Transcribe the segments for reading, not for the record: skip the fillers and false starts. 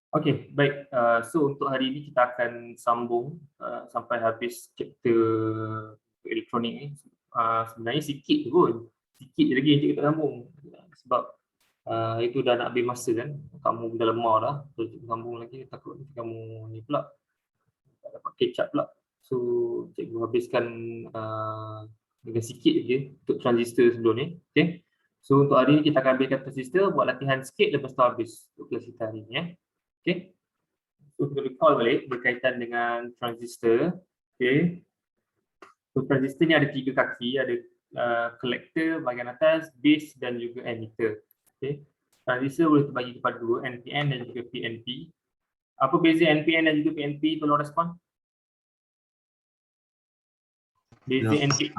Okey, baik. So untuk hari ini kita akan sambung sampai habis chapter elektronik ni. Sebenarnya sikit je pun. Sikit je lagi yang kita sambung. Sebab itu dah nak habis masa kan. Kamu dah lemah dah. Kalau kita sambung lagi takut nanti kamu ni pula. Tak dapat catch up pula. So cikgu habiskan dengan sikit je untuk transistor sebelum ni. Okay. So untuk hari ni kita akan habiskan transistor, buat latihan sikit lepas tu habis untuk kelas kita hari ni ya. Okay. So kita recall balik berkaitan dengan transistor. Okay. So transistor ni ada 3 kaki, ada collector bahagian atas, base dan juga emitter. Okay. Transistor boleh terbagi kepada 2, NPN dan juga PNP. Apa beza NPN dan juga PNP? Tolong respon. Beza NPN.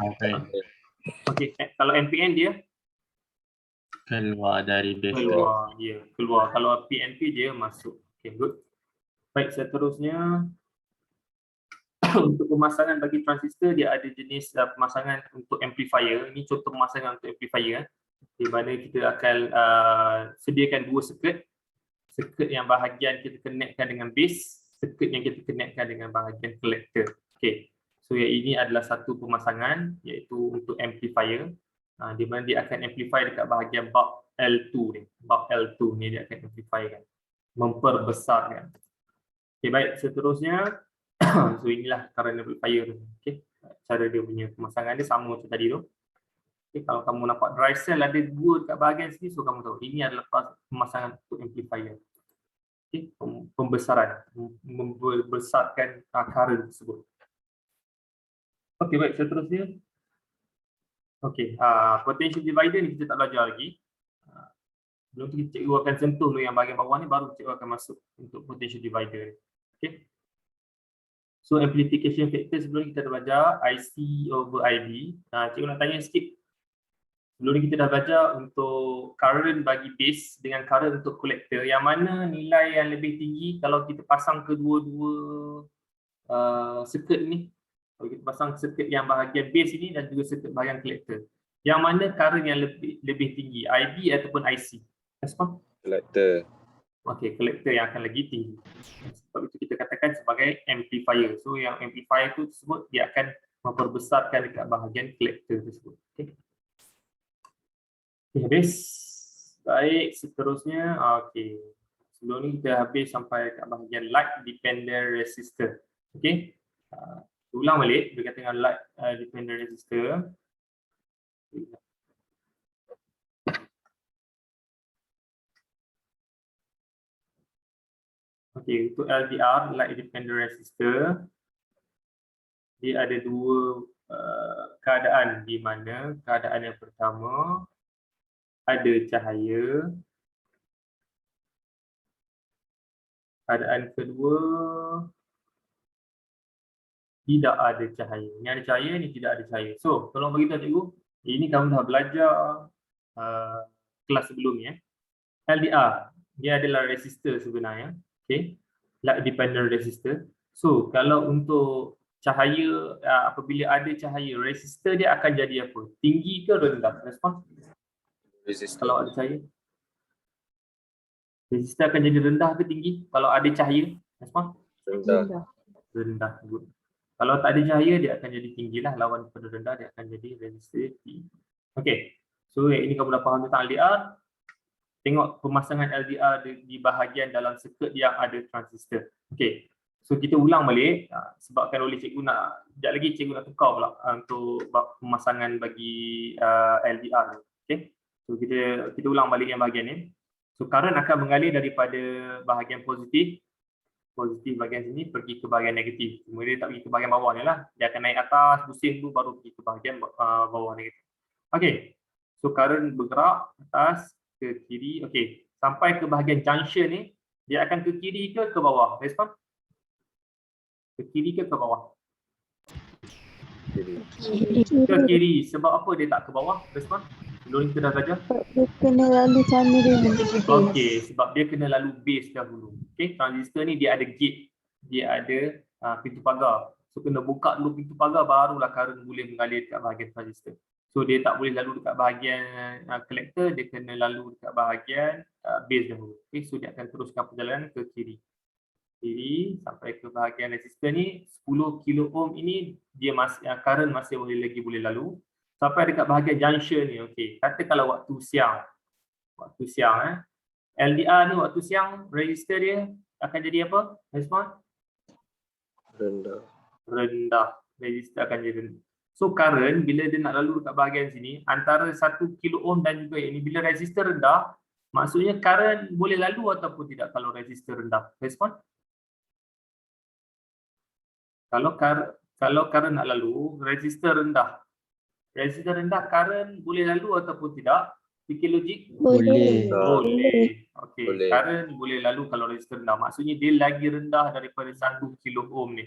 Okay. Kalau NPN dia keluar dari base. Keluar. Kalau PNP dia masuk. Okay, good. Baik, seterusnya untuk pemasangan bagi transistor dia ada jenis pemasangan untuk amplifier. Ini contoh pemasangan untuk amplifier di mana kita akan sediakan 2 circuit. Circuit yang bahagian kita connectkan dengan base, circuit yang kita connectkan dengan bahagian collector. Okay. So yang ini adalah satu pemasangan iaitu untuk amplifier. Di mana dia akan amplify dekat bahagian bulb L2 ni. Bulb L2 ni dia akan amplify kan. Memperbesarkan. Okay, baik, seterusnya so inilah current amplifier. Okay. Cara dia punya pemasangan dia sama macam tadi tu. Okay, kalau kamu nampak dry cell ada 2 dekat bahagian sini, so kamu tahu ini adalah pemasangan untuk amplifier. Okay. Pembesaran, membesarkan current tersebut. Okay, baik, seterusnya. Okay, potential divider ni kita tak belajar lagi. Sebelum tu cikgu akan sentuh yang bahagian bawah ni, baru cikgu akan masuk untuk potential divider. Okay. So amplification factor sebelum kita dah belajar IC over IB. Cikgu nak tanya sikit. Sebelum ni kita dah belajar untuk current bagi base dengan current untuk collector. Yang mana nilai yang lebih tinggi kalau kita pasang kedua-dua circuit ni? Kalau kita pasang circuit yang bahagian base ini dan juga circuit bahagian collector. Yang mana current yang lebih tinggi? IB ataupun IC? Respon? Collector. Okey, collector yang akan lagi tinggi. Sebab itu kita katakan sebagai amplifier. So yang amplifier tu tersebut dia akan memperbesarkan dekat bahagian collector tersebut. Okey. Okay, habis. Baik, seterusnya. Okey. Sebelum ni kita habis sampai kat bahagian light dependent resistor. Okey. Ulang balik berkaitan dengan light dependent resistor. Okey, untuk LDR, light dependent resistor, dia ada 2 keadaan, di mana keadaan yang pertama ada cahaya, keadaan kedua tidak ada cahaya. Ini ada cahaya, ini tidak ada cahaya. So, tolong beritahu cikgu, ini kamu dah belajar kelas sebelum ni. LDR, dia adalah resistor sebenarnya. Okay. Light dependent resistor. So, kalau untuk cahaya, apabila ada cahaya, resistor dia akan jadi apa? Tinggi ke rendah? Respon? Resistor. Kalau ada cahaya. Resistor akan jadi rendah ke tinggi kalau ada cahaya? Respon? Rendah. Rendah. Good. Kalau tak ada cahaya, dia akan jadi tinggilah. Lawan pada rendah, dia akan jadi resistor tinggi. Okay. So, yang ini kamu dah faham tentang LDR. Tengok pemasangan LDR di bahagian dalam circuit yang ada transistor. Okay. So, kita ulang balik. Sebabkan oleh cikgu nak, sekejap lagi cikgu nak tukar pula untuk pemasangan bagi LDR. Okay. So, kita ulang balik yang bahagian ni. So, current akan mengalir daripada bahagian positif bahagian sini pergi ke bahagian negatif. Kemudian dia tak pergi ke bahagian bawah ni lah. Dia akan naik atas, pusing tu baru pergi ke bahagian bawah negatif. Okay. So, current bergerak atas ke kiri. Okay. Sampai ke bahagian junction ni, dia akan ke kiri ke bawah? Respon? Ke kiri ke bawah? Ke kiri. Sebab apa dia tak ke bawah? Respon? Sebelum kita dah belajar. Dia kena lalu sana dulu. Okey, sebab dia kena lalu base dahulu. Okey, transistor ni dia ada gate. Dia ada pintu pagar. So kena buka dulu pintu pagar, barulah current boleh mengalir ke bahagian transistor. So dia tak boleh lalu dekat bahagian collector, dia kena lalu dekat bahagian base dahulu. Okay, so dia akan teruskan perjalanan ke kiri. Kiri sampai ke bahagian resistor ni, 10 kilo ohm ini dia masih current masih boleh lalu. Sampai dekat bahagian junction ni, okey. Kata kalau waktu siang. LDR ni waktu siang, resistor dia akan jadi apa? Respon? Rendah. Resistor akan jadi rendah. So current bila dia nak lalu dekat bahagian sini, antara 1 kilo ohm dan juga ini, bila resistor rendah, maksudnya current boleh lalu ataupun tidak kalau resistor rendah? Respon? Kalau current nak lalu, resistor rendah. Resistor rendah, current boleh lalu ataupun tidak? Fikir logik? Boleh. Boleh. Okey, Boleh. current boleh lalu kalau resistor rendah. Maksudnya dia lagi rendah daripada 1 kilo ohm ni.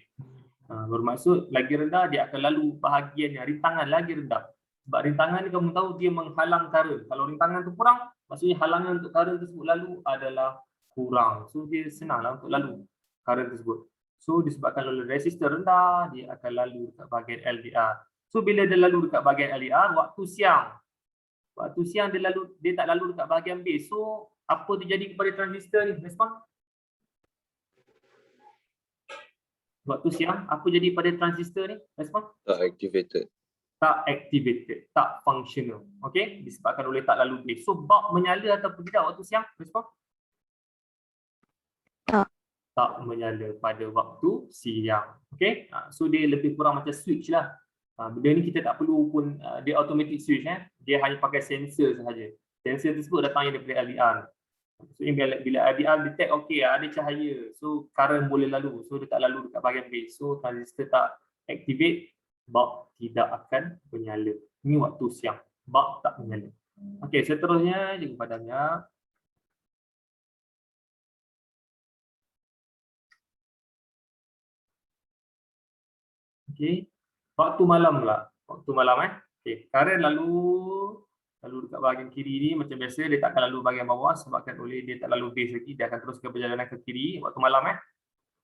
Bermaksud lagi rendah dia akan lalu bahagian yang rintangan lagi rendah. Sebab rintangan ni kamu tahu dia menghalang current. Kalau rintangan tu kurang, maksudnya halangan untuk current tersebut lalu adalah kurang. So dia senanglah untuk lalu current tersebut. So disebabkan lalu resistor rendah, dia akan lalu dekat bahagian LDR. So bila dia lalu dekat bahagian LDR, waktu siang dia tak lalu dekat bahagian base. So apa terjadi kepada transistor ni? Respon? Waktu siang, apa jadi pada transistor ni? Respon? Tak activated. Tak activated, tak functional. Okey, disebabkan oleh tak lalu base. So bulb menyala ataupun tidak waktu siang? Respon? Tak menyala pada waktu siang. Okey, so dia lebih kurang macam switch lah. Benda ni kita tak perlu pun dia automatic switch, dia hanya pakai sensor sahaja. Sensor tersebut datangnya daripada LDR. So bila LDR detect okey ada cahaya, so current boleh lalu, so dia tak lalu dekat bahagian base. So transistor tak activate, bulb tidak akan menyala. Ini waktu siang, bulb tak menyala. Okey, seterusnya cikgu padamnya. Okey, waktu malam pula. Waktu malam okey, current lalu dekat bahagian kiri ni macam biasa, dia tak akan lalu bahagian bawah sebabkan oleh dia tak lalu base lagi, dia akan terus ke perjalanan ke kiri waktu malam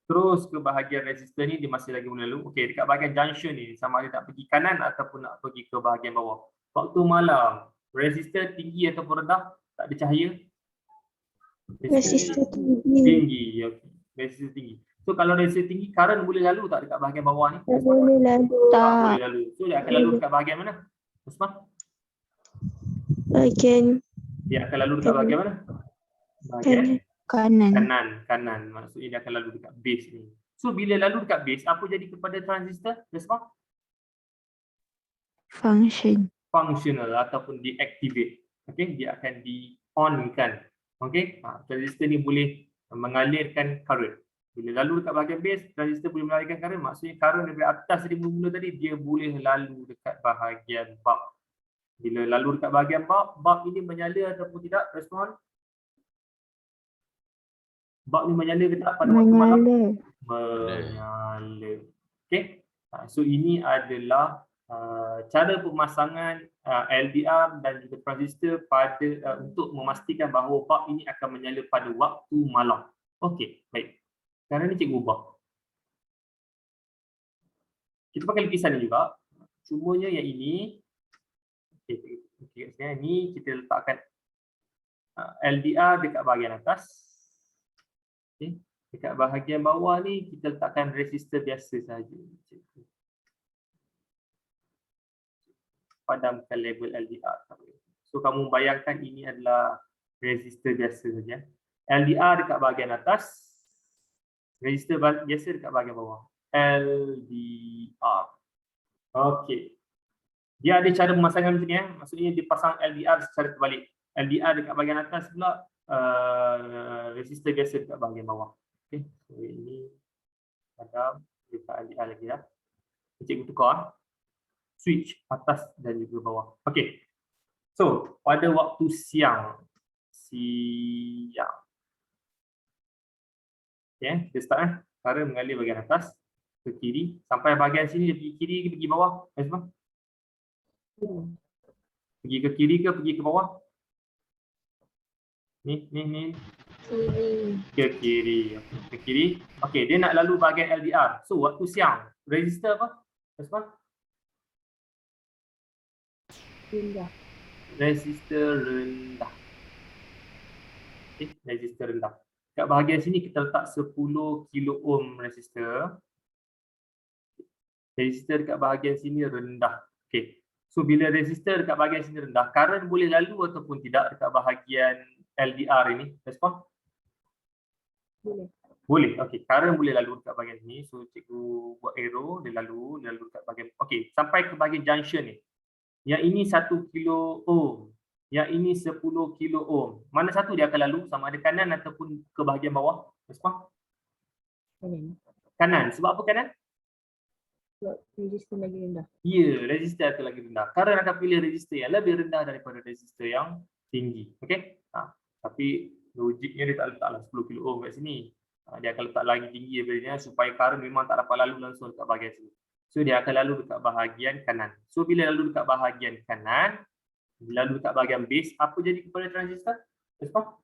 terus ke bahagian resistor ni dia masih lagi boleh lalu. Okey, dekat bahagian junction ni sama ada nak pergi kanan ataupun nak pergi ke bahagian bawah. Waktu malam, resistor tinggi ataupun rendah? Tak ada cahaya? Resistor tinggi. Tinggi, okey. Resistor tinggi. So kalau resistor tinggi, current boleh lalu tak dekat bahagian bawah ni? Tak boleh lalu. Tak boleh lalu. So dia akan lalu dekat bahagian mana? Usman? Bahagian Dia akan lalu dekat bahagian mana? Bahagian kanan. kanan. Maksudnya dia akan lalu dekat base ni. So bila lalu dekat base, apa jadi kepada transistor? Respon? Functional ataupun deactivate. Okey, dia akan di-on-kan. Okey, transistor ni boleh mengalirkan current. Bila lalu dekat bahagian base, transistor boleh mengalirkan current. Maksudnya current daripada atas tadi mula-mula tadi, dia boleh lalu dekat bahagian bulb. Bila lalu dekat bahagian bulb ini menyala ataupun tidak? Respon? Bulb ni menyala ke tak pada waktu malam? Menyala. Okey. So ini adalah cara pemasangan LDR dan juga transistor pada untuk memastikan bahawa bulb ini akan menyala pada waktu malam. Okey, baik. Sekarang ni cikgu ubah. Kita pakai lukisan ni juga. Cumanya yang ini okey, ni kita letakkan LDR dekat bahagian atas. Okay. Dekat bahagian bawah ni kita letakkan resistor biasa saja. Padamkan label LDR. So kamu bayangkan ini adalah resistor biasa saja. LDR dekat bahagian atas, resistor biasa dekat bahagian bawah. LDR. Okey. Dia ada cara pemasangan macam ni maksudnya dia pasang LDR secara terbalik. LDR dekat bahagian atas pula, resistor biasa dekat bahagian bawah. Okey, so ini padam dekat LDR lagi dah. Cikgu tukar switch atas dan juga bawah. Okey. So, pada waktu siang. Okey, kita start cara mengalir bahagian atas ke kiri sampai bahagian sini dia pergi kiri ke pergi bawah? Pergi ke kiri ke pergi ke bawah? Ni. Ke kiri. Ke kiri. Okey, dia nak lalu bahagian LDR. So, waktu siang, resistor apa? Rendah. Resistor rendah. Okay, resistor rendah. Kat bahagian sini kita letak 10 kilo ohm resistor. Resistor dekat bahagian sini rendah. Okay. So bila resistor dekat bahagian sini rendah, current boleh lalu ataupun tidak dekat bahagian LDR ini? Respon? Boleh. Boleh. Okey, current boleh lalu dekat bahagian sini. So cikgu buat arrow, dia lalu dekat bahagian. Okey, sampai ke bahagian junction ni. Yang ini 1 kilo ohm. Yang ini 10 kilo ohm. Mana satu dia akan lalu, sama ada kanan ataupun ke bahagian bawah? Respon? Kanan. Kanan. Sebab apa kanan? Sebab resistor lagi rendah. Ya, resistor akan lagi rendah. Current akan pilih resistor yang lebih rendah daripada resistor yang tinggi. Okey? Tapi logiknya dia tak letaklah 10 kilo ohm kat sini. Dia akan letak lagi tinggi daripada ni supaya current memang tak dapat lalu langsung dekat bahagian sini. So dia akan lalu dekat bahagian kanan. So bila lalu dekat bahagian kanan, lalu dekat bahagian base, apa jadi kepada transistor? Respon?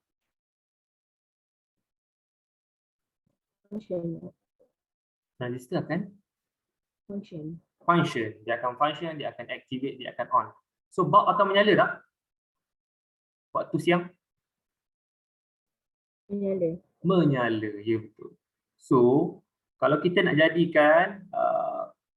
Function. Transistor akan Function. function. Dia akan function, dia akan activate, dia akan on. So bulb akan menyala tak? Waktu siang? Menyala. Menyala, ya betul. So, kalau kita nak jadikan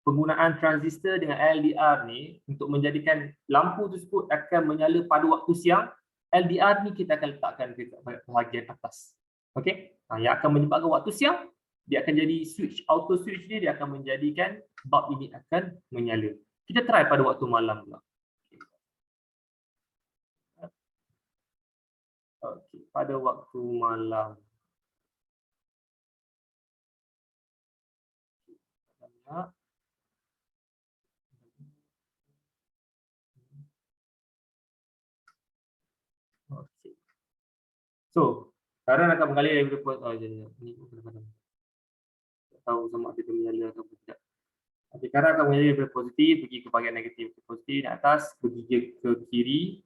penggunaan transistor dengan LDR ni untuk menjadikan lampu tersebut akan menyala pada waktu siang, LDR ni kita akan letakkan ke bahagian atas. Okey? Yang akan menyebabkan waktu siang, dia akan jadi switch, auto switch dia akan menjadikan bulb ini akan menyala. Kita try pada waktu malam pula. Okey, pada waktu malam. Okay. So, current akan mengalir daripada ni tak tahu sama ada dia menyala atau tidak. Okay, current akan mengalir daripada positif pergi ke bahagian negatif. Positif naik atas, pergi ke kiri,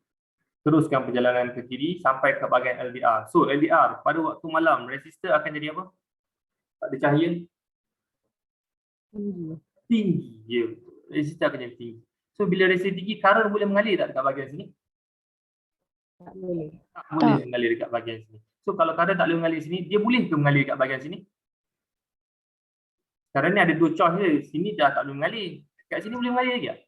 teruskan perjalanan ke kiri sampai ke bahagian LDR. So, LDR pada waktu malam, resistor akan jadi apa? Tak ada cahaya? Tinggi. Tinggi. Ya, resistor akan jadi tinggi. So, bila resistor tinggi, current boleh mengalir tak dekat bahagian sini? Tak boleh. Tak boleh mengalir dekat bahagian sini. So kalau current tak boleh mengalir sini, dia boleh ke mengalir dekat bahagian sini? Sekarang ni ada dua choice je. Sini dah tak boleh mengalir. Kat sini boleh mengalir lagi tak?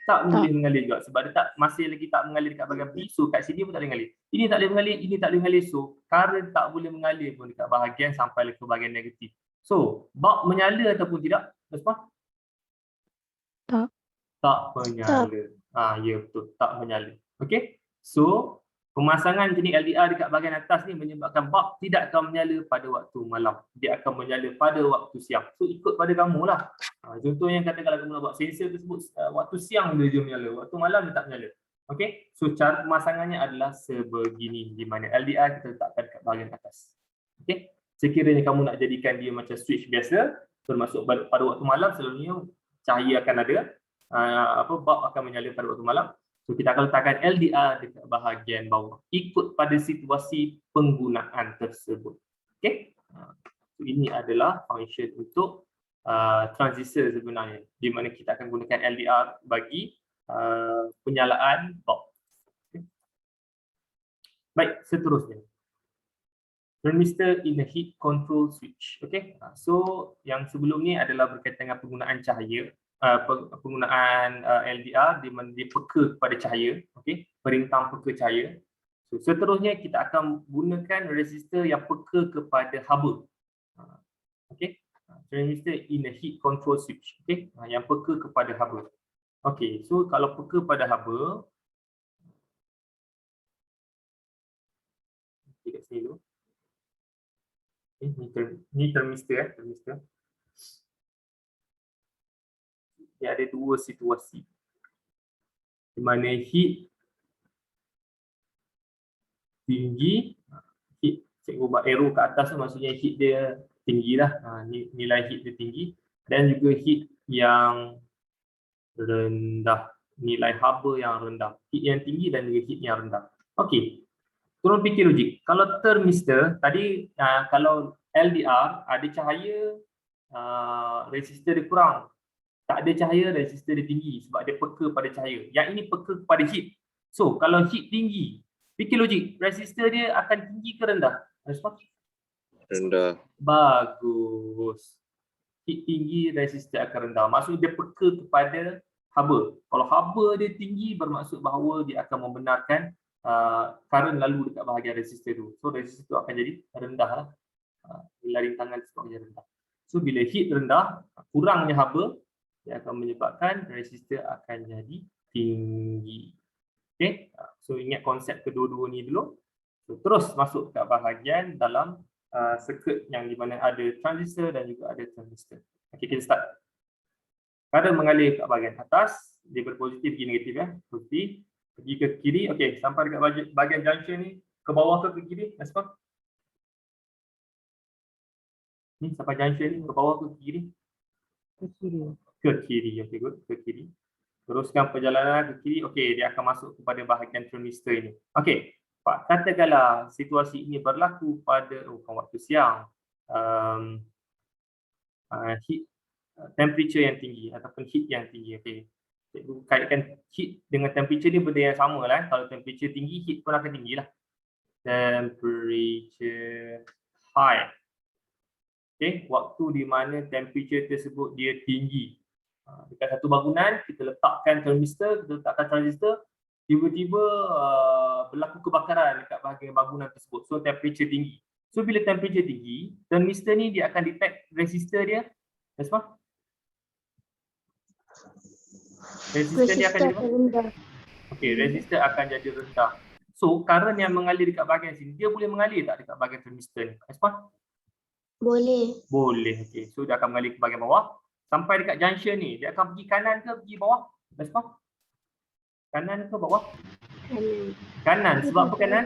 Tak boleh mengalir juga sebab dia tak masih lagi tak mengalir dekat bahagian B. So kat sini pun tak boleh mengalir. Ini tak boleh mengalir, ini tak boleh mengalir. So current tak boleh mengalir pun dekat bahagian sampai ke bahagian negatif. So bulb menyala ataupun tidak? Respon? Tak. Tak menyala. Ya betul, tak menyala. Okey. So pemasangan jenis LDR dekat bahagian atas ni menyebabkan bulb tidak akan menyala pada waktu malam. Dia akan menyala pada waktu siang. So ikut pada kamu lah. Contohnya kata kalau kamu nak buat sensor tersebut waktu siang dia menyala, waktu malam dia tak menyala. Okey. So cara pemasangannya adalah sebegini di mana LDR kita letakkan dekat bahagian atas. Okey. Sekiranya kamu nak jadikan dia macam switch biasa, termasuk pada waktu malam selalunya cahaya akan ada, bulb akan menyala pada waktu malam. So kita akan letakkan LDR dekat bahagian bawah ikut pada situasi penggunaan tersebut. Okey. So ini adalah function untuk transistor sebenarnya di mana kita akan gunakan LDR bagi penyalaan bulb. Okay. Baik, seterusnya. Transistor in a heat control switch. Okey. So yang sebelum ni adalah berkaitan dengan penggunaan cahaya. Penggunaan LDR di mana dia peka kepada cahaya, okey, perintah peka cahaya. So seterusnya kita akan gunakan resistor yang peka kepada haba. Okey, resistor in a heat control switch, okey, yang peka kepada haba. Okey, so kalau peka pada haba, dekat sini dulu. Ni termistor termistor. Dia ada dua situasi di mana heat tinggi, heat cikgu buat arrow ke atas tu maksudnya heat dia tinggi lah, nilai heat dia tinggi, dan juga heat yang rendah, nilai haba yang rendah, heat yang tinggi dan juga heat yang rendah. Okey, turun fikir logik. Kalau termistor tadi, kalau LDR ada cahaya, resistor dia kurang. Tak ada cahaya, resistor dia tinggi sebab dia peka pada cahaya. Yang ini peka kepada heat. So, kalau heat tinggi, fikir logik, resistor dia akan tinggi ke rendah? Respon? Rendah. Bagus. Heat tinggi, resistor akan rendah. Maksudnya dia peka kepada haba. Kalau haba dia tinggi, bermaksud bahawa dia akan membenarkan current lalu dekat bahagian resistor tu. So, resistor tu akan jadi rendah lah. Bila rintangan tersebut akan jadi rendah. So, bila heat rendah, kurangnya haba, dia akan menyebabkan resistor akan jadi tinggi. Okay, so ingat konsep kedua-dua ni dulu. So, terus masuk ke bahagian dalam circuit yang di mana ada transistor dan juga ada transistor. Okay, kita start. Current mengalir ke bahagian atas, dia berpositif pergi negatif ya. Positif, pergi ke kiri. Okay, sampai dekat bahagian junction ni, ke bawah ke kiri? Respon? Ni sampai junction ni, ke bawah ke kiri? Ke kiri. Ke kiri, okay good, ke kiri. Teruskan perjalanan ke kiri, okey, dia akan masuk kepada bahagian transistor ini. Okey, Pak, katakanlah situasi ini berlaku pada waktu siang, heat, temperature yang tinggi ataupun heat yang tinggi. Okey, cikgu kaitkan heat dengan temperature ni benda yang sama lah. Kalau temperature tinggi, heat pun akan tinggi lah. Temperature high. Okey, waktu di mana temperature tersebut dia tinggi. Dekat satu bangunan, kita letakkan transistor, kita letakkan transistor, tiba-tiba berlaku kebakaran dekat bahagian bangunan tersebut. So, temperature tinggi. So, bila temperature tinggi, transistor ni dia akan detect resistor dia. Respon? Resistor dia akan jadi rendah. okey, resistor akan jadi rendah. So, current yang mengalir dekat bahagian sini, dia boleh mengalir tak dekat bahagian transistor ni? Respon? Boleh. Boleh. Okey, so dia akan mengalir ke bahagian bawah. Sampai dekat junction ni, dia akan pergi kanan ke pergi bawah? Respon? Kanan ke bawah? Kanan. Sebab apa kanan?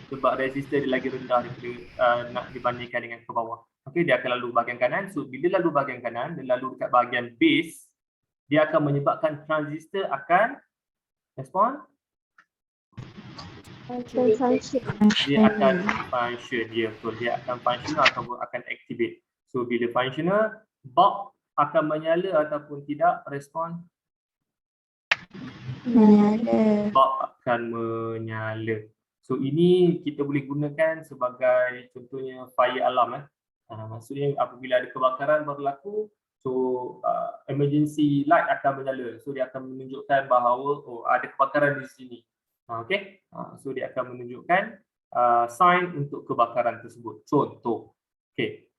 Sebab resistor dia lagi rendah daripada nak dibandingkan dengan ke bawah. Okey, dia akan lalu bahagian kanan. So, bila lalu bahagian kanan, dia lalu dekat bahagian base, dia akan menyebabkan transistor akan respon? Dia akan function, dia betul. Dia akan functional ataupun akan activate. So, bila functional, bulb akan menyala ataupun tidak, respon? Menyala. Bulb akan menyala. So, ini kita boleh gunakan sebagai contohnya fire alarm. Maksudnya apabila ada kebakaran berlaku, so emergency light akan menyala. So, dia akan menunjukkan bahawa ada kebakaran di sini. Okay, so dia akan menunjukkan sign untuk kebakaran tersebut. Contoh, okay,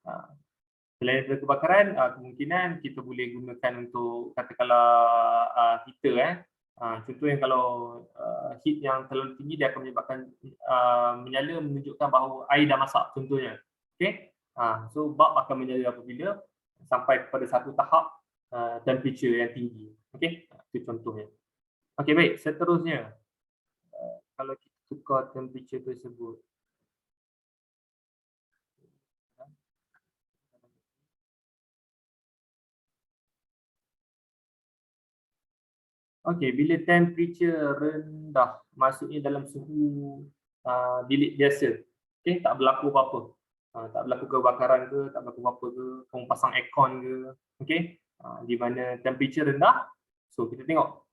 selain daripada kebakaran, kemungkinan kita boleh gunakan untuk katakanlah heater. Contoh yang kalau heat yang terlalu tinggi, dia akan menyebabkan menyala menunjukkan bahawa air dah masak contohnya. Okay, so bulb akan menyala apabila sampai kepada satu tahap temperature yang tinggi. Okay, itu contohnya. Okay, baik, seterusnya. Kalau kita tukar temperature tersebut. Okey, bila temperature rendah, maksudnya dalam suhu bilik biasa. Okey, tak berlaku apa-apa. Tak berlaku kebakaran ke, tak berlaku apa-apa ke, kamu pasang aircon ke. Okey, di mana temperature rendah. So, kita tengok.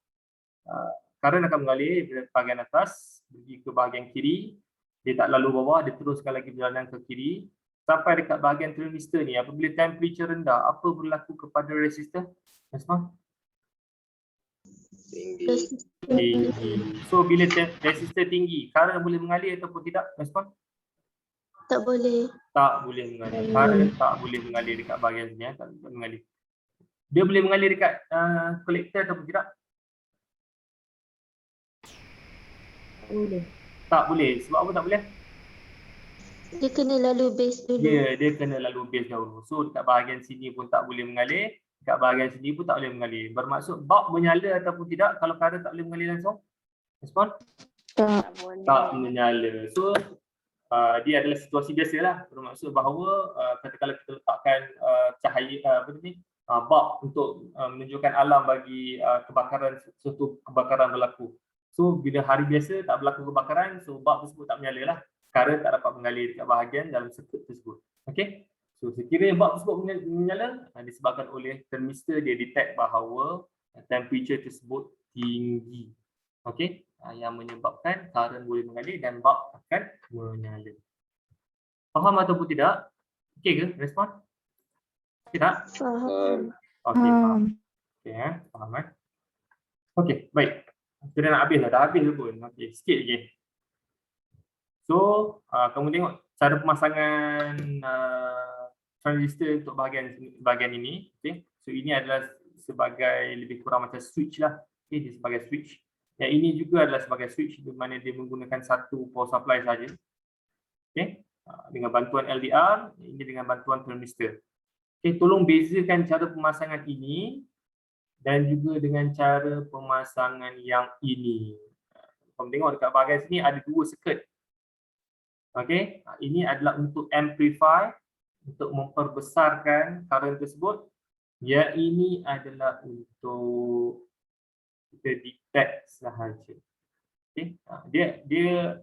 Current akan mengalir dari bahagian atas, pergi ke bahagian kiri, dia tak lalu bawah, dia teruskan lagi perjalanan ke kiri, sampai dekat bahagian transistor ni, apabila temperature rendah, apa berlaku kepada resistor? Asma? Tinggi. Tinggi. So, bila resistor tinggi, current boleh mengalir ataupun tidak? Asma? Tak boleh. Tak boleh mengalir. Current tak boleh mengalir dekat bahagian sini, tak boleh mengalir. Dia boleh mengalir dekat kolektor ataupun tidak? Boleh. Tak boleh. Sebab apa tak boleh? Dia kena lalu base dulu. Dia kena lalu base dahulu. So dekat bahagian sini pun tak boleh mengalir, dekat bahagian sini pun tak boleh mengalir. Bermaksud bulb menyala ataupun tidak kalau current tak boleh mengalir langsung? Respon? Tak. Tak menyala. So dia adalah situasi biasalah. Bermaksud bahawa katakanlah kita letakkan cahaya bulb untuk menunjukkan alam bagi kebakaran, suatu kebakaran berlaku. So bila hari biasa tak berlaku kebakaran, so bulb tersebut tak menyala lah. Current tak dapat mengalir dekat bahagian dalam circuit tersebut. Okey. So sekiranya bulb tersebut menyala, disebabkan oleh thermistor dia detect bahawa temperature tersebut tinggi. Okey, yang menyebabkan current boleh mengalir dan bulb akan menyala. Faham ataupun tidak? Okey ke? Respon? Tidak? Faham. Okey, faham. Okey, faham Okey, baik. Kita nak habis lah, dah habis pun. Okey, sikit lagi. So, kamu tengok cara pemasangan transistor untuk bahagian ini. Okay. So ini adalah sebagai lebih kurang macam switch lah. Okay, dia sebagai switch. Yang ini juga adalah sebagai switch di mana dia menggunakan satu power supply saja. Okay. Dengan bantuan LDR, ini dengan bantuan transistor. Okay, tolong bezakan cara pemasangan ini dan juga dengan cara pemasangan yang ini. Kamu tengok dekat bahagian sini ada dua circuit. Okey, ini adalah untuk amplify, untuk memperbesarkan current tersebut. Yang ini adalah untuk kita detect sahaja. Okey, dia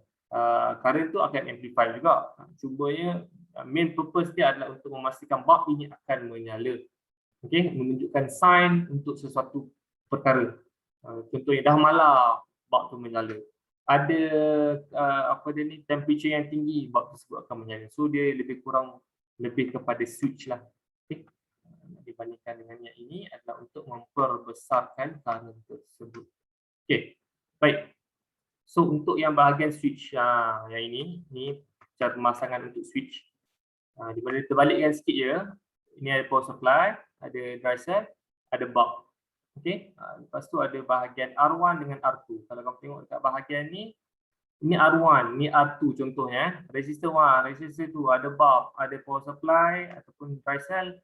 current tu akan amplify juga. Cumanya main purpose dia adalah untuk memastikan bulb ini akan menyala. Okey, menunjukkan sign untuk sesuatu perkara. Contohnya dah malam bulb tu menyala. Ada temperature yang tinggi, bulb tersebut akan menyala. So dia lebih kurang lebih kepada switch lah. Okay. Dibandingkan dengan yang ini adalah untuk memperbesarkan current tersebut. Okey, baik. So untuk yang bahagian switch yang ini cara pemasangan untuk switch. Di mana terbalikkan sikit je. Ini ada power supply, ada dry cell, ada bulb. Okey, lepas tu ada bahagian R1 dengan R2. Kalau kamu tengok dekat bahagian ni, ini R1, ni R2 contohnya. Resistor 1, resistor 2, ada bulb, ada power supply ataupun dry cell,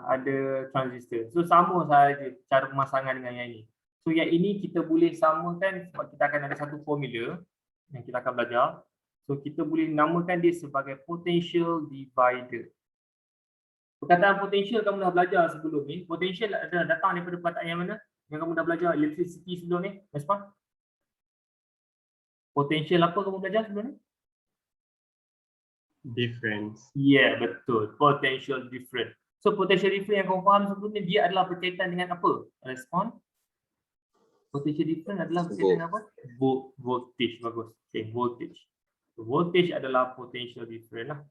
ada transistor. So sama saja cara pemasangan dengan yang ini. So yang ini kita boleh samakan sebab kita akan ada satu formula yang kita akan belajar. So kita boleh namakan dia sebagai potential divider. Perkataan potential kamu dah belajar sebelum ni. Potential adalah datang daripada perkataan yang mana? Yang kamu dah belajar electricity sebelum ni, Respon? Potential apa kamu belajar sebelum ni? Difference. Yeah, betul. Potential difference. So potential difference yang kamu faham sebelum ni, dia adalah berkaitan dengan apa? Respon? Potential difference adalah berkaitan dengan apa? Voltage. Bagus. Okay, voltage. So, voltage adalah potential difference lah.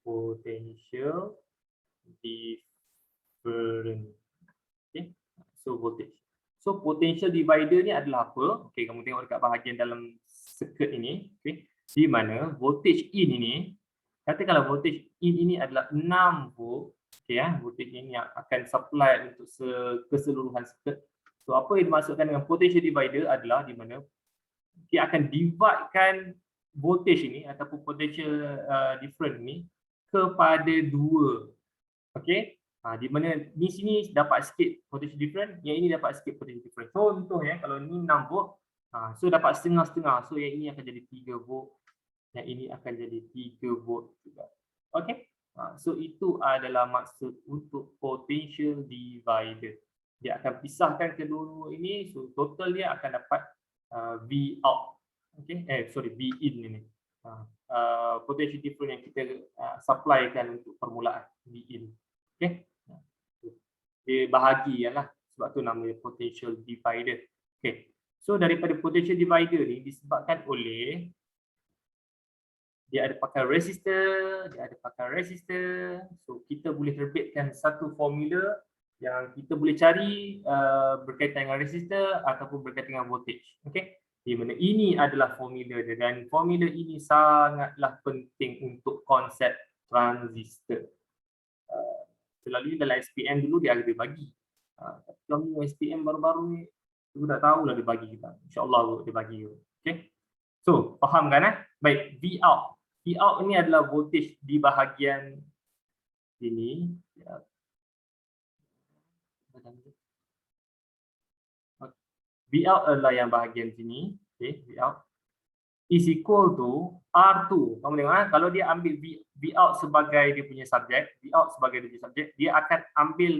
Potential different. Okay. So voltage. So potential divider ni adalah apa? Okay, kamu tengok dekat bahagian dalam circuit ini. Okay. Di mana voltage in ini, katakanlah voltage in ini adalah 6 volt. Okay, voltage ini yang akan supply untuk keseluruhan circuit. So apa yang dimaksudkan dengan potential divider adalah di mana dia akan dividekan voltage ini ataupun potential different ni kepada 2. Okey, di mana di sini dapat sikit potential different, yang ini dapat sikit potential different. So contohnya kalau ni 6 volt, so dapat setengah-setengah. So yang ini akan jadi 3 volt, yang ini akan jadi 3 volt juga. Okey, so itu adalah maksud untuk potential divider. Dia akan pisahkan kedua-dua ini, so total dia akan dapat V out. Okey, V in ini. Potential different yang kita supplykan untuk permulaan V in. Okay. Dia bahagianlah, sebab tu namanya potential divider. Okay. So daripada potential divider ni disebabkan oleh dia ada pakai resistor, So kita boleh terbitkan satu formula yang kita boleh cari berkaitan dengan resistor ataupun berkaitan dengan voltage. Okay. Di mana ini adalah formula dia dan formula ini sangatlah penting untuk konsep transistor. Selalu dalam SPM dulu dia ada bagi. Kamu SPM baru-baru ni, aku tak tahulah dia bagi kita. InsyaAllah dia bagi. Okay. So, faham kan? Baik, V out. V out ini adalah voltage di bahagian sini. V out adalah yang bahagian sini. Okay, V out is equal to R2. Kamu tengok kalau dia ambil V out sebagai dia punya subjek, V out sebagai dia punya subjek, dia akan ambil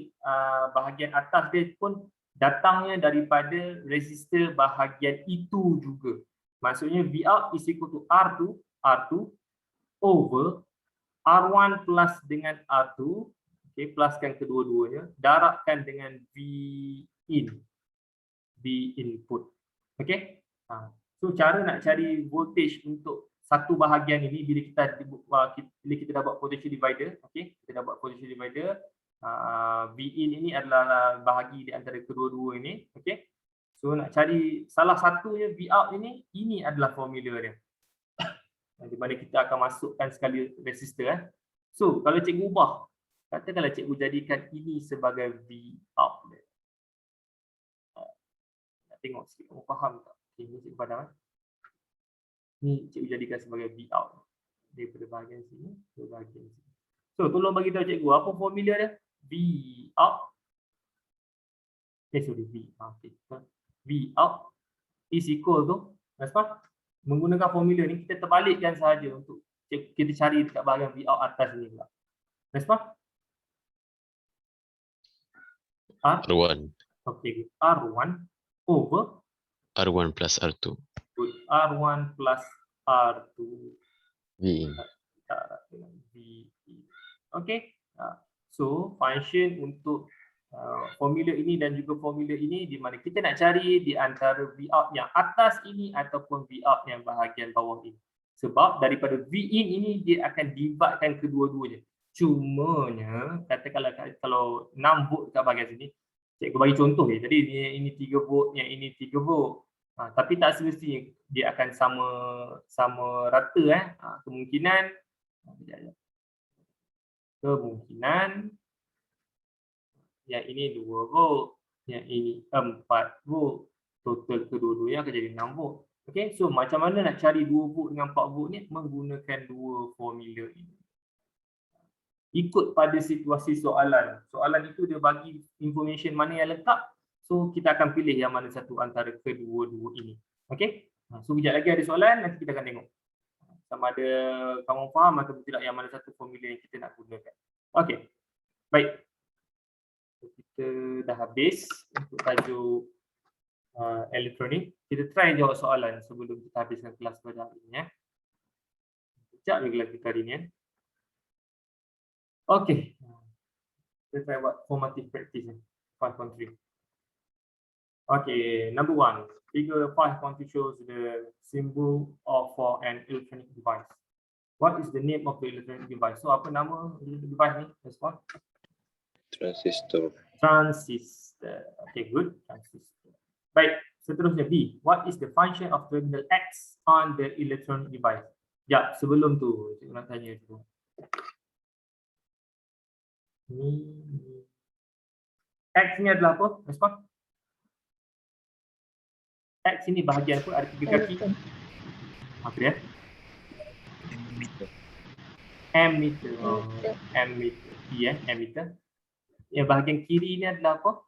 bahagian atas dia pun datangnya daripada resistor bahagian itu juga. Maksudnya V out is equal to R2 over R1 plus dengan R2, okay, pluskan kedua-duanya, darabkan dengan V input. Okay. So cara nak cari voltage untuk satu bahagian ini bila kita dah buat potential divider, okay, kita dah buat potential divider, Vin ini adalah bahagi di antara kedua-dua ini, okay. So nak cari salah satunya Vout ini adalah formula dia. Di mana kita akan masukkan sekali resistor. So kalau cikgu ubah, katakanlah cikgu jadikan ini sebagai Vout. Nak tengok sikit kamu faham tak? Okay, ni cikgu padam. Ni cikgu jadikan sebagai Vout daripada bahagian sini ke bahagian sini. So tolong bagi tahu cikgu apa formula dia? Vout. Okay. Vout is equal to, nampak? Menggunakan formula ni kita terbalikkan sahaja untuk kita cari dekat bahagian Vout atas ni pula. Nampak? R1. Okay, R1 over R1 plus R2. R1 plus R2 Vin. Okay. So function untuk formula ini dan juga formula ini di mana kita nak cari di antara Vout yang atas ini ataupun Vout yang bahagian bawah ini. Sebab daripada Vin ini dia akan dividekan kedua-duanya. Cumanya katakanlah kalau 6 volt kat bahagian sini, cikgu bagi contoh je. Jadi ini 3 volt, yang ini 3 volt. Tapi tak semestinya dia akan sama rata. Kemungkinan yang ini 2 volt, yang ini 4 volt, total kedua-duanya akan jadi 6 volt. Okay, so macam mana nak cari 2 volt dengan 4 volt ni? Menggunakan dua formula ini. Ikut pada situasi soalan. Soalan itu dia bagi information mana yang lengkap, so kita akan pilih yang mana satu antara kedua-dua ini. Okay, so kejap lagi ada soalan, nanti kita akan tengok sama ada kamu faham atau tidak yang mana satu formula yang kita nak gunakan. Okay, baik. Kita dah habis untuk tajuk elektronik. Kita try jawab soalan sebelum kita habiskan kelas pada hari ini. Sekejap lagi kita hari ini. Okay, kita try buat formative practice 5.3. Okay, number 1. Figure 5.3 shows the symbol for an electronic device. What is the name of the electronic device? So apa nama device ni? First one. Transistor. Transistor. Okay, good. Transistor. Baik, seterusnya B. What is the function of terminal X on the electronic device? Ya, sebelum tu saya nak tanya tu. X ni adalah apa? Respon. X ini bahagian apa? Ada 3 kaki. Apa dia? Ammeter. Ammeter. Ammeter. Yang bahagian kiri ni adalah apa?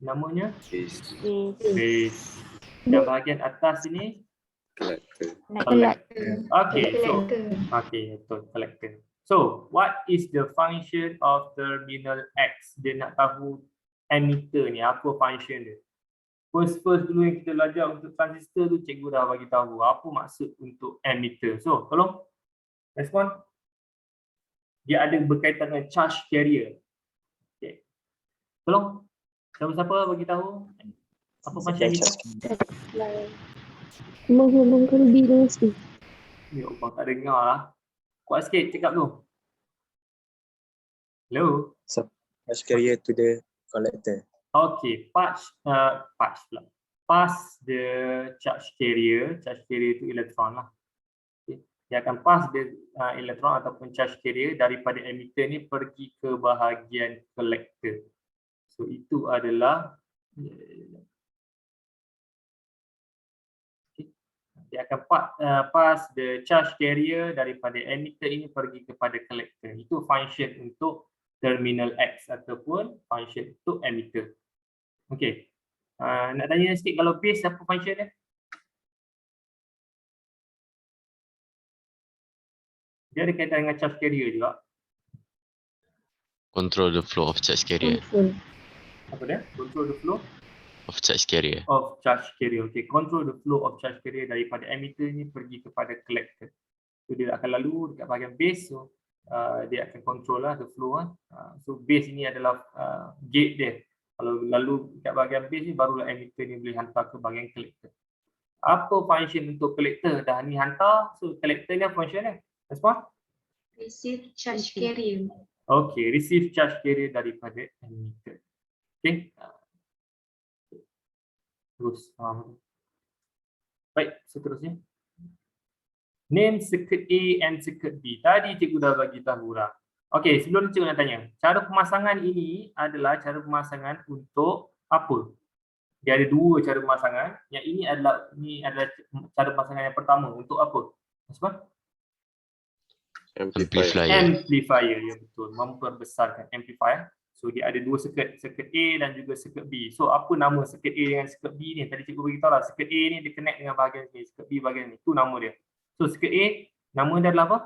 Namanya? Base. Dan bahagian atas ini? Collector. Okay, so. Okay, betul. Collector. So, what is the function of terminal X? Dia nak tahu ammeter ni, apa function dia. First dulu yang kita belajar untuk transistor tu, cikgu dah bagi tahu apa maksud untuk ammeter. So, tolong respon. Dia ada berkaitan dengan charge carrier. Okay. Tolong, siapa-siapa bagi tahu apa function ammeter? Menghubungkan B dengan C. Ya Allah, tak dengar lah. Kuat sikit cakap tu. Hello. Charge carrier to the collector. Okay, pass the charge carrier. Charge carrier itu elektron lah. Okay. Dia akan pass the elektron ataupun charge carrier daripada emitter ni pergi ke bahagian collector. So itu adalah dia akan pass the charge carrier daripada emitter ini pergi kepada collector. Itu function untuk terminal X ataupun function untuk emitter. Okey. Nak tanya sikit kalau base apa function dia? Dia ada kaitan dengan charge carrier juga. Control the flow of charge carrier. Apa dia? Control the flow Of charge carrier. of charge carrier. Okay, control the flow of charge carrier daripada emitter ni pergi kepada collector. So dia akan lalu dekat bahagian base. So dia akan control lah the flow lah. So base ini adalah gate dia. Kalau lalu kat bahagian base ni barulah emitter ni boleh hantar ke bahagian collector. Apa function untuk collector? Dah ni hantar, so collector ni apa function dia? Respon? Receive charge carrier. Okay, receive charge carrier daripada emitter. Okay. Terus. Baik, seterusnya. Name circuit A and circuit B. Tadi cikgu dah bagi tahu dah. Okey, sebelum cikgu nak tanya. Cara pemasangan ini adalah cara pemasangan untuk apa? Dia ada dua cara pemasangan. Yang ini adalah cara pemasangan yang pertama. Untuk apa? Sebab Amplifier. amplifier, ya betul. Memperbesarkan amplifier. So dia ada dua circuit, circuit A dan juga circuit B. So apa nama circuit A dengan circuit B ni? Tadi cikgu beritahu lah, circuit A ni dia connect dengan bahagian ni, circuit B bahagian ni. Itu nama dia. So circuit A, nama dia adalah apa?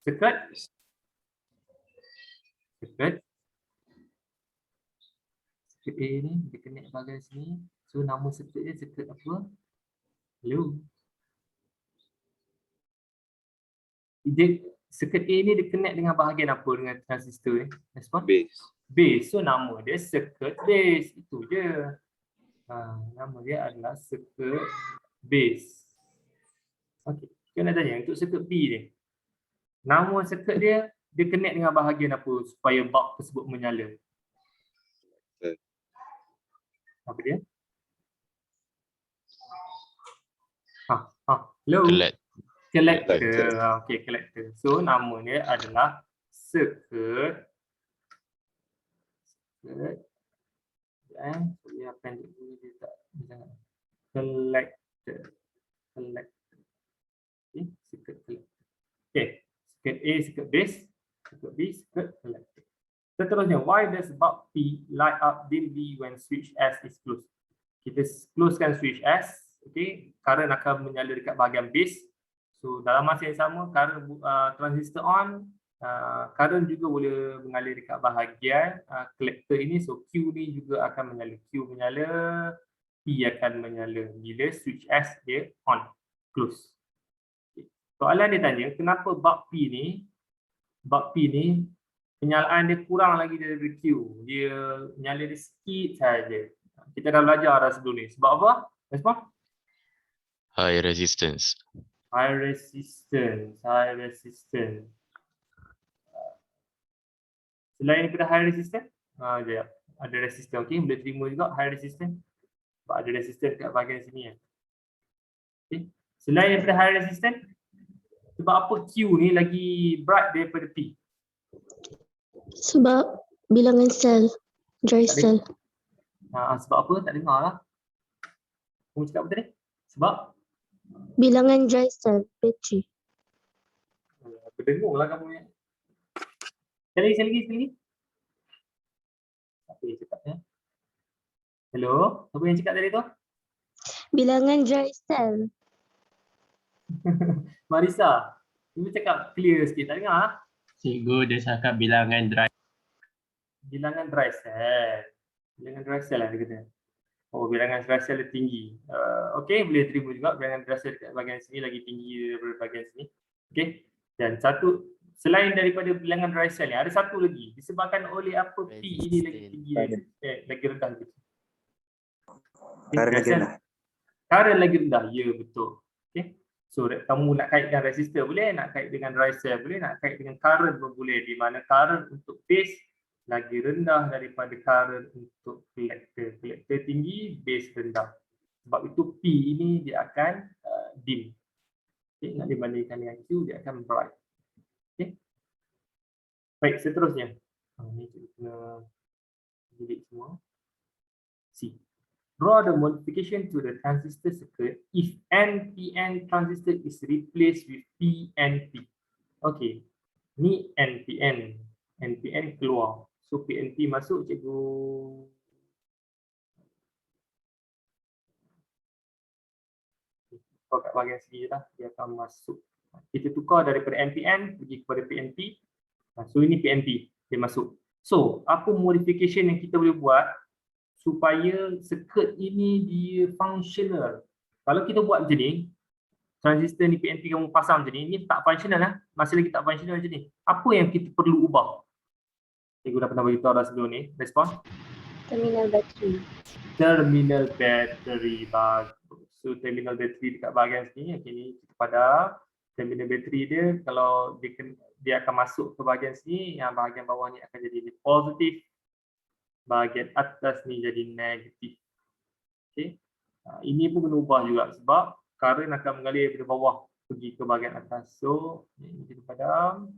Circuit A ni dia connect bahagian sini. So nama circuit dia circuit apa? Hello. Circuit A ni dia connect dengan bahagian apa dengan transistor ni? Respon? Base. So nama dia circuit base. Itu je. Nama dia adalah circuit base. Okey. Kita nak tanya untuk circuit B ni. Nama circuit dia connect dengan bahagian apa supaya bulb tersebut menyala? Apa dia? Hello. Collector. Okey, collector. So nama dia adalah circuit. Dia appendix dia tak collector. Okay, circuit collector. Okay, circuit A, circuit base, circuit B, circuit collector. Seterusnya, why does bulb P light up dimly when switch S is closed? Kita closekan switch S, okay, current akan menyala dekat bahagian base. So dalam masa yang sama, current transistor on, current juga boleh mengalir dekat bahagian collector ini. So Q ni juga akan menyala. Q menyala, P akan menyala bila switch S dia on, close. Okay. Soalan dia tanya, kenapa bulb P ni penyalaan dia kurang lagi daripada Q. Dia menyala dia sikit saja. Kita dah belajar dah sebelum ni. Sebab apa? Respon? High resistance. High resistance. Selain daripada high resistance, ada resistance, okey, boleh terima juga high resistance. Sebab ada resistance kat bahagian sini ya. Okay. Selain daripada high resistance, sebab apa Q ni lagi bright daripada P? Sebab bilangan sel, dry cell. Sebab apa? Tak dengar lah. Kamu cakap apa tadi? Sebab? Bilangan dry cell, battery. Berdengung lah kamu ni. Sekali lagi. Apa yang cakap ya? Hello? Apa yang cakap tadi tu? Bilangan dry cell. Marisa, kamu cakap clear sikit, tak dengar lah? Cikgu dia cakap bilangan dry. Bilangan dry cell. Bilangan dry cell lah dia kata. Oh, bilangan dry cell dia tinggi. Okey, boleh terima juga bilangan dry cell dekat bahagian sini lagi tinggi daripada bahagian sini. Okey. Dan satu, selain daripada bilangan dry cell ni, ada satu lagi. Disebabkan oleh apa P ini lagi tinggi, lagi rendah. Current lagi rendah. Ya, betul. Okey. So, kamu nak kait dengan resistor boleh, nak kait dengan dry cell boleh, nak kait dengan current pun boleh. Di mana current untuk base lagi rendah daripada current untuk collector. Collector tinggi, base rendah. Sebab itu P ini dia akan dim. Okay, nak dibandingkan dengan Q, dia akan bright. Okay. Baik, seterusnya. Ini kita kena delete semua. C. Draw the modification to the transistor circuit if NPN transistor is replaced with PNP. Okay, ni NPN. NPN keluar. So PNP masuk, cikgu. Tukar kat bahagian sini je lah, dia akan masuk. Kita tukar daripada NPN pergi kepada PNP. So ini PNP, dia masuk. So apa modification yang kita boleh buat supaya circuit ini dia functional? Kalau kita buat macam ni, transistor ni PNP kamu pasang macam ni tak functional lah. Masih lagi tak functional macam ni. Apa yang kita perlu ubah? Cikgu dah pernah beritahu dah sebelum ni. Respon? Terminal battery. Terminal battery. Bagus. So terminal battery dekat bahagian sini. Okay, ni kita padam. Terminal battery dia kalau dia akan masuk ke bahagian sini, yang bahagian bawah ni akan jadi positif. Bahagian atas ni jadi negatif. Okay. Ini pun kena ubah juga sebab current akan mengalir daripada bawah pergi ke bahagian atas. So, ini kita padam.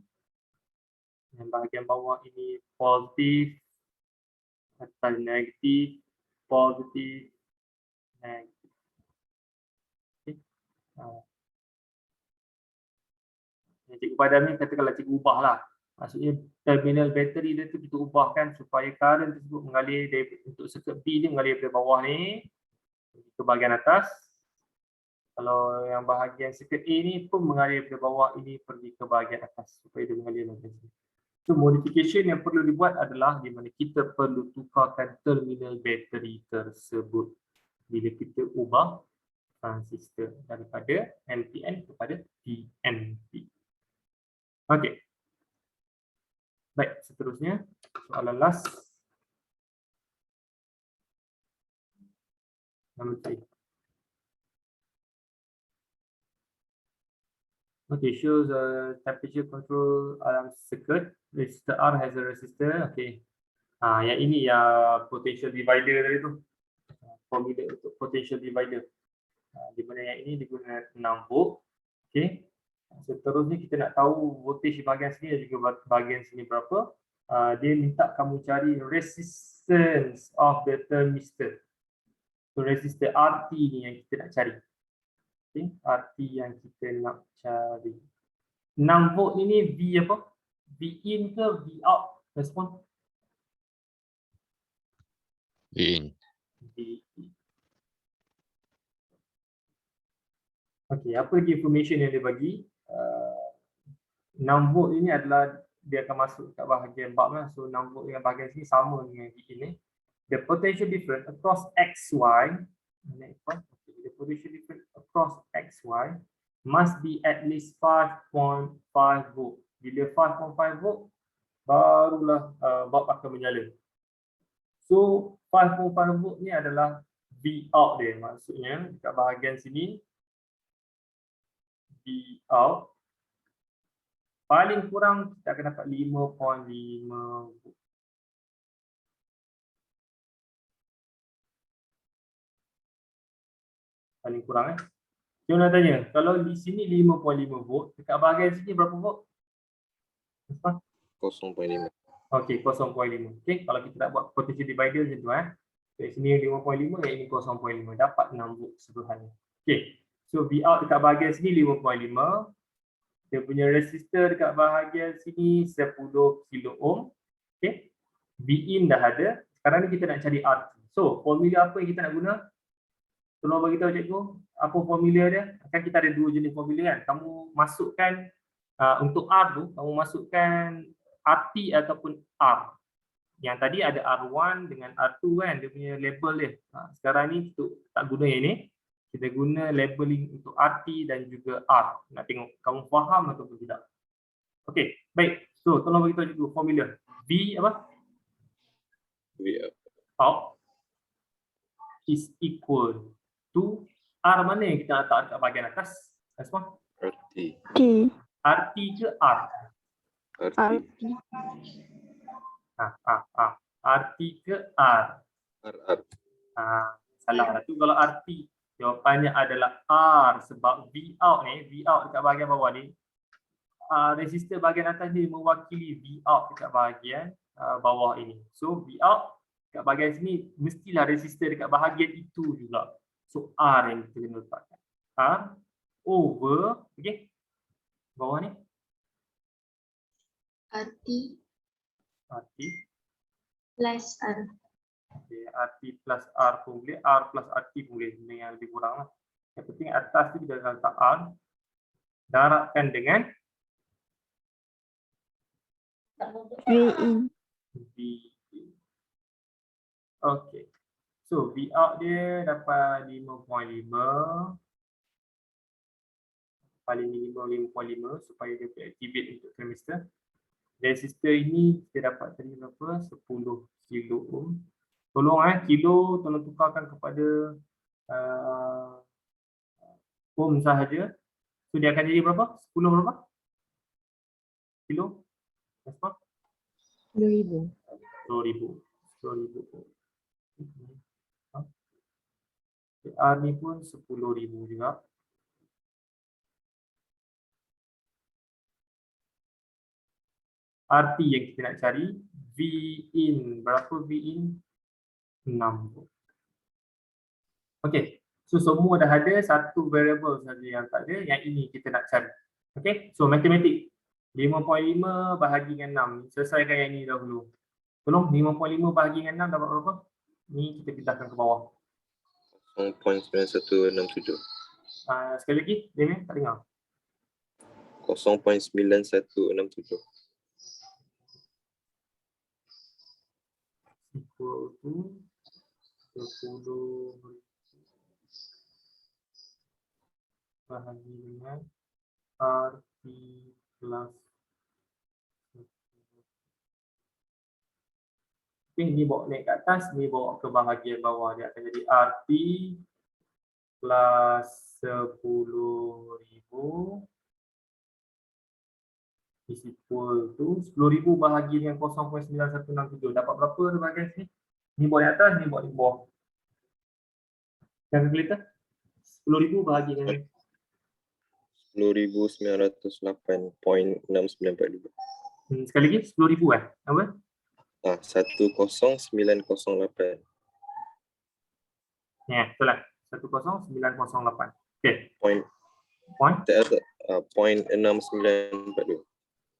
Yang bahagian bawah ini positif, atas negatif, positif, negatif. Okay. Yang cikgu padam ni katakanlah cikgu ubah lah. Maksudnya terminal bateri dia tu kita ubahkan supaya current tersebut mengalir untuk circuit B ni mengalir dari bawah ni ke bahagian atas. Kalau yang bahagian circuit A ni pun mengalir dari bawah ini pergi ke bahagian atas supaya dia mengalir macam ni. So modification yang perlu dibuat adalah di mana kita perlu tukarkan terminal bateri tersebut bila kita ubah transistor daripada NPN kepada PNP. Okey. Baik, seterusnya soalan last. Nombor 3. Okay, shows temperature control alarm circuit. Resistor R has a resistor. Okay. Yang ini yang potential divider tadi tu. Formula untuk potential divider. Di mana yang ini digunakan 6 volt. Okay. Seterusnya kita nak tahu voltage di bahagian sini dan juga bahagian sini berapa. Dia minta kamu cari resistance of the thermistor. So resistor RT ni yang kita nak cari. Okay. RT yang kita nak cari. 6 volt ini V apa? V in ke V out? Respon? V in. V in. Okay, apa lagi information yang dia bagi? 6 volt ini adalah dia akan masuk kat bahagian bulb lah. So 6 volt dengan bahagian sini sama dengan V in ni. The potential difference across XY, the potential difference across XY must be at least 5.5 volt. Bila 5.5 volt, barulah bulb akan menyala. So 5.5 volt ni adalah V out dia. Maksudnya kat bahagian sini V out paling kurang kita akan dapat 5.5 volt. Paling kurang Saya nak tanya, kalau di sini 5.5 volt, dekat bahagian sini berapa volt? 0.5. Okey, 0.5. Okey, kalau kita nak buat potential divider macam tu Dari sini 5.5, yang ini 0.5. Dapat 6 volt seluruhannya. Okey. So V out dekat bahagian sini 5.5. Dia punya resistor dekat bahagian sini 10 kilo ohm. Okey. V in dah ada. Sekarang ni kita nak cari RT. So, formula apa yang kita nak guna? Tolong bagi tahu cikgu, apa formula dia? Kan kita ada dua jenis formula kan. Kamu masukkan untuk R tu, kamu masukkan RT ataupun R. Yang tadi ada R1 dengan R2 kan, dia punya label dia. Sekarang ni kita tak guna yang ni. Kita guna labeling untuk RT dan juga R. Nak tengok kamu faham ataupun tidak. Okey, baik. So, tolong bagi tahu cikgu formula. V apa? V Out is equal to R mana yang kita letak dekat bahagian atas? Respon? RT. T. RT ke R? RT. RT ke R? RR. Salah lah tu kalau RT. Jawapannya adalah R sebab V out ni, V out dekat bahagian bawah ni, resistor bahagian atas ni mewakili V out dekat bahagian bawah ini. So V out dekat bahagian sini mestilah resistor dekat bahagian itu juga. So R yang kita kena letakkan. R over, okey, bawah ni RT RT plus R. okay, RT plus R pun boleh, R plus RT pun boleh, benda yang lebih kurang lah. Yang penting atas tu kita letak R, darabkan dengan V in. V in. Okay, so V out dia dapat 5.5. paling minimum 5.5 supaya dia activate untuk thermistor. Resistor ini kita dapat tadi berapa? 10 kilo ohm. Tolong kilo tolong tukarkan kepada ohm sahaja. So dia akan jadi berapa? 10 berapa? Kilo? Berapa? 10,000. 10,000. 10,000 ohm. R ni pun 10,000 juga. RT yang kita nak cari, V in, berapa V in? 6 volt. Okey, so semua dah ada, satu variable saja yang tak ada, yang ini kita nak cari. Okey, so matematik 5.5 bahagi dengan 6, selesaikan yang ini dahulu. Tolong 5.5 bahagi dengan 6 dapat berapa? Ni kita pindahkan ke bawah. 0.9167. Sekali lagi, Damian tak dengar. 0.9167. Equal to 10 bahagi dengan RT plus. Okay, ni bawa naik ke atas, ni bawa ke bahagian bawah. Dia akan jadi RT plus 10,000 is equal to 10,000 bahagi dengan 0.9167. Dapat berapa di bahagian sini? Ni bawa di atas, ni bawa di bawah. Yang calculator? 10,000 bahagi dengan 10,908.6942. sekali lagi 10,000 apa? 10908. Ya, betul lah. 10908. Okey. Point Point tak ada 0.6942.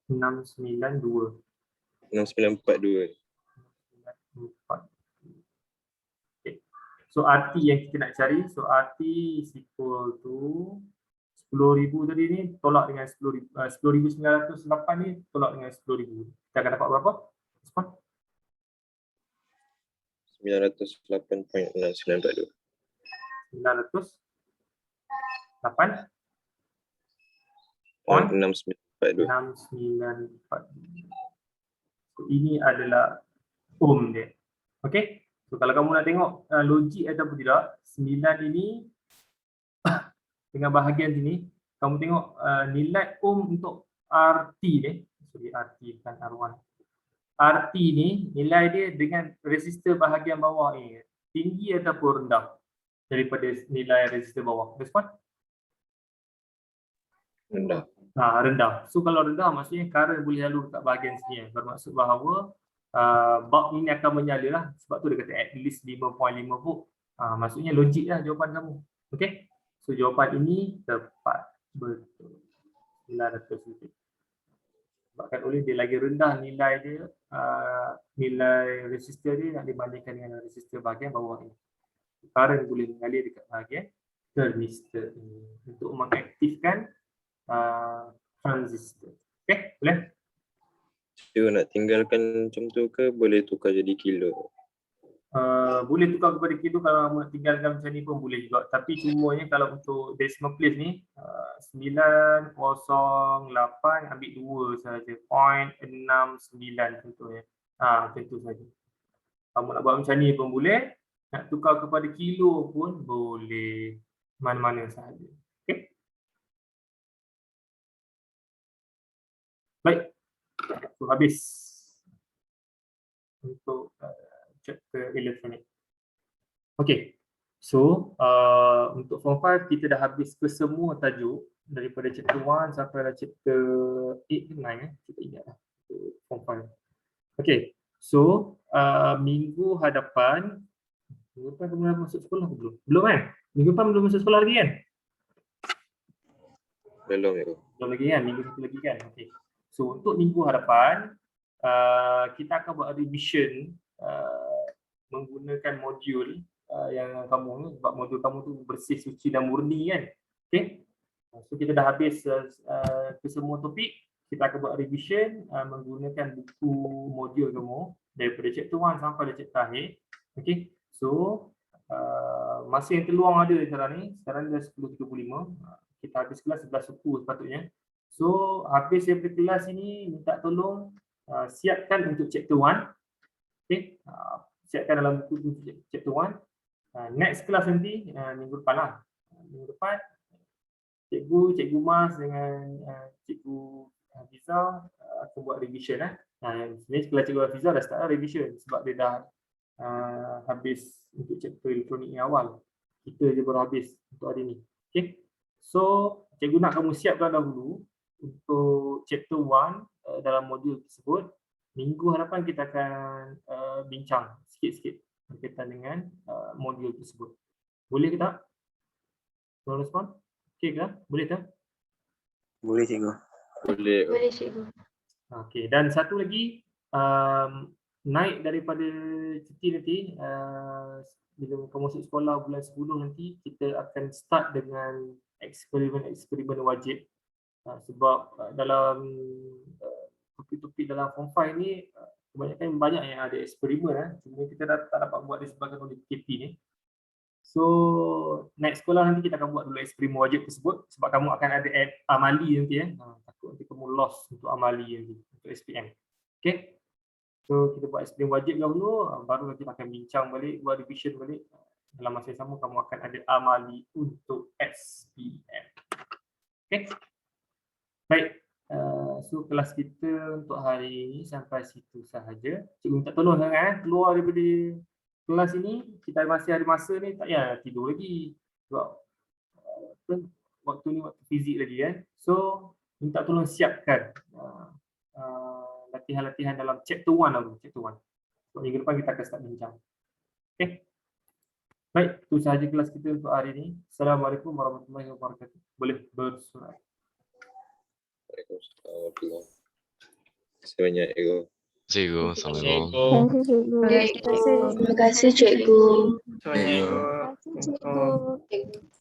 692. 6942. Okay. So RT yang kita nak cari, so RT is equal to 10,000 tadi ni tolak dengan 10,908 ni tolak dengan 10,000. Kita akan dapat berapa? Respon? 908.6942. 908 .6942. 6942. So ini adalah ohm dia. Okey. So kalau kamu nak tengok logik ataupun tidak, 9 ini dengan bahagian sini, kamu tengok nilai ohm untuk RT ni, sorry RT bukan R1. RT ni nilai dia dengan resistor bahagian bawah ni tinggi ataupun rendah daripada nilai resistor bawah. Respon? Rendah. Rendah. So kalau rendah maksudnya current boleh lalu dekat bahagian sini. Bermaksud bahawa bulb ini akan menyala lah. Sebab tu dia kata at least 5.5 volt. Maksudnya logik lah jawapan kamu. Okey. So jawapan ini tepat. Betul. 900 lebih. Sebabkan oleh dia lagi rendah nilai dia, nilai resistor dia nak dibandingkan dengan resistor bahagian bawah ini. Current boleh mengalir dekat bahagian thermistor ini untuk mengaktifkan transistor. Okey, boleh? Dia nak tinggalkan macam tu ke boleh tukar jadi kilo? Boleh tukar kepada kilo, kalau nak tinggalkan macam ni pun boleh juga. Tapi cumanya kalau untuk decimal place ni 908 ambil 2 saja, 0.69 contohnya. Macam tu saja. Kamu nak buat macam ni pun boleh, nak tukar kepada kilo pun boleh, mana-mana sahaja. Okey. Baik. So habis untuk chapter elektronik. Okey. So untuk form 5 kita dah habis ke semua tajuk daripada chapter 1 sampai chapter 8 ke 9 kita ingatlah form 5. Okey. So minggu hadapan kamu dah masuk sekolah ke belum? Belum kan? Minggu depan belum masuk sekolah lagi kan? Belum ya. Belum lagi kan? Minggu satu lagi kan? Okey. So untuk minggu hadapan kita akan buat revision menggunakan modul yang kamu ni, sebab modul kamu tu bersih, suci dan murni kan. Okey. So kita dah habis ke semua topik. Kita akan buat revision menggunakan buku modul kamu daripada chapter 1 sampai chapter akhir. Okey. So masa yang terluang ada sekarang ni, sekarang dah 10.35. kita habis kelas 11 suku sepatutnya. So habis daripada kelas ini minta tolong siapkan untuk chapter 1. Okay, siapkan dalam buku chapter 1. Next kelas nanti minggu depan lah. Minggu depan Cikgu Mas dengan Cikgu Hafiza akan buat revision lah. Sebenarnya kelas Cikgu Hafiza dah start revision sebab dia dah habis untuk chapter elektronik yang awal. Kita je baru habis untuk hari ni. Okay. So cikgu nak kamu siapkan dahulu untuk chapter 1 dalam modul tersebut. Minggu hadapan kita akan bincang sikit-sikit berkaitan dengan modul tersebut. Boleh ke tak? Tolong respon? Okey ke? Boleh tak? Boleh cikgu. Boleh. Boleh cikgu. Okey, dan satu lagi, naik daripada cuti nanti, bila kamu masuk sekolah bulan 10 nanti, kita akan start dengan eksperimen wajib. Sebab dalam topik-topik dalam form 5 ni, kebanyakan banyak yang ada eksperimen. Cuma kita tak dapat buat disebabkan oleh PKP ni. So, naik sekolah nanti kita akan buat dulu eksperimen wajib tersebut sebab kamu akan ada amali nanti. Takut nanti kamu lost untuk amali nanti, untuk SPM. Okay. So, kita buat eksperimen wajib dahulu, baru kita akan bincang balik, buat revision balik. Dalam masa yang sama, kamu akan ada amali untuk SPM. Okay. Baik. So, kelas kita untuk hari ini sampai situ sahaja. Cikgu minta tolong sangat keluar daripada kelas ini, kita masih ada masa ni, tak payah tidur lagi. Sebab waktu ni waktu fizik lagi So, minta tolong siapkan latihan-latihan dalam chapter 1 dulu, chapter 1. So, minggu depan kita akan start bincang. Okay. Baik, itu sahaja kelas kita untuk hari ini. Assalamualaikum warahmatullahi wabarakatuh. Boleh bersurat. Waalaikumsalam. Terima kasih banyak, Ego. Cikgu, Assalamualaikum. Terima kasih cikgu. Cikgu. Terima kasih cikgu.